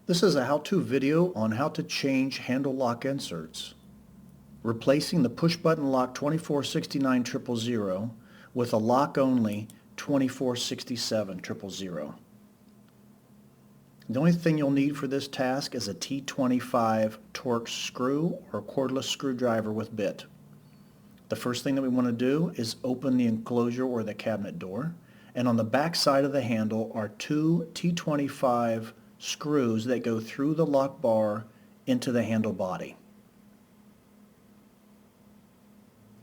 This is a how-to video on how to change handle lock inserts, replacing the push button lock 2469000 with a lock only 2467000. The only thing you'll need for this task is a T25 Torx screw or cordless screwdriver with bit. The first thing that we want to do is open the enclosure or the cabinet door, and on the back side of the handle are two T25 screws that go through the lock bar into the handle body.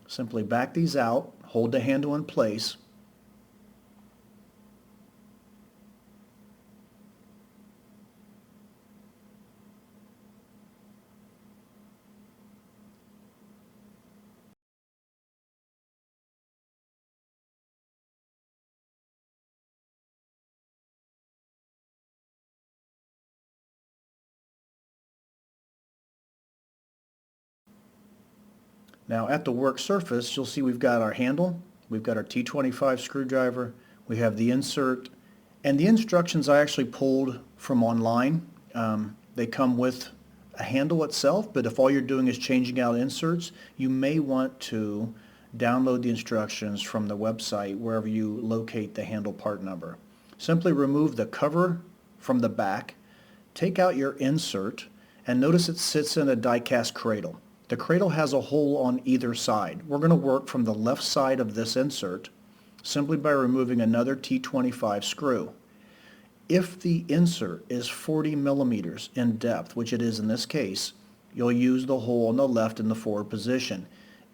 Simply back these out, hold the handle in place, Now at the work surface, you'll see we've got our handle, we've got our T25 screwdriver, we have the insert, and the instructions I actually pulled from online. They come with a handle itself, but if all you're doing is changing out inserts, you may want to download the instructions from the website wherever you locate the handle part number. Simply remove the cover from the back, take out your insert, and notice it sits in a die-cast cradle. The cradle has a hole on either side. We're going to work from the left side of this insert simply by removing another T25 screw. If the insert is 40 millimeters in depth, which it is in this case, you'll use the hole on the left in the forward position.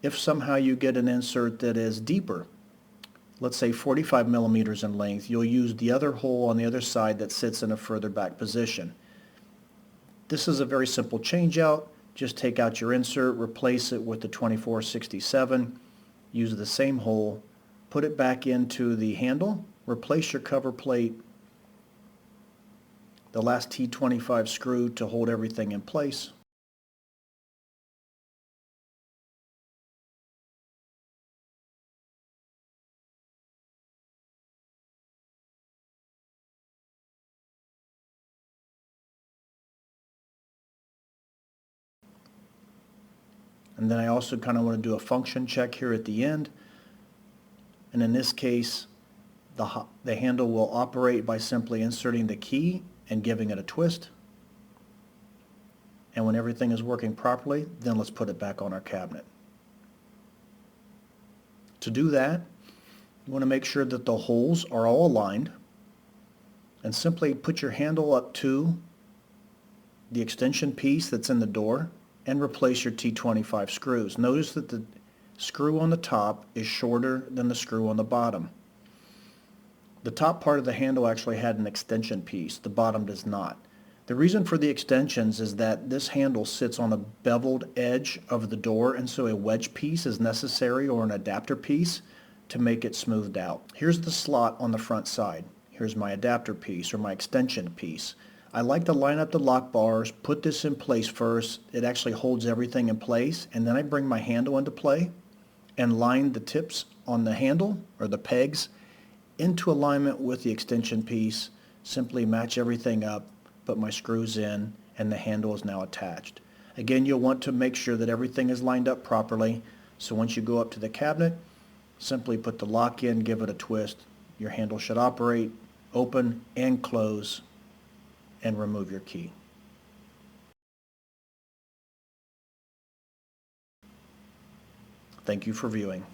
If somehow you get an insert that is deeper, let's say 45 millimeters in length, you'll use the other hole on the other side that sits in a further back position. This is a very simple change out. Just take out your insert, replace it with the 2467, use the same hole, put it back into the handle, replace your cover plate, the last T25 screw to hold everything in place. And then I also kind of want to do a function check here at the end. And in this case, the handle will operate by simply inserting the key and giving it a twist. And when everything is working properly, then let's put it back on our cabinet. To do that, you want to make sure that the holes are all aligned, and simply put your handle up to the extension piece that's in the door and replace your T25 screws. Notice that the screw on the top is shorter than the screw on the bottom. The top part of the handle actually had an extension piece. The bottom does not. The reason for the extensions is that this handle sits on a beveled edge of the door, and so a wedge piece is necessary, or an adapter piece, to make it smoothed out. Here's the slot on the front side. Here's my adapter piece or my extension piece. I like to line up the lock bars, put this in place first. It actually holds everything in place, and then I bring my handle into play and line the tips on the handle or the pegs into alignment with the extension piece. Simply match everything up, put my screws in, and the handle is now attached. Again, you'll want to make sure that everything is lined up properly, so once you go up to the cabinet, simply put the lock in, give it a twist. Your handle should operate, open and close, and remove your key. Thank you for viewing.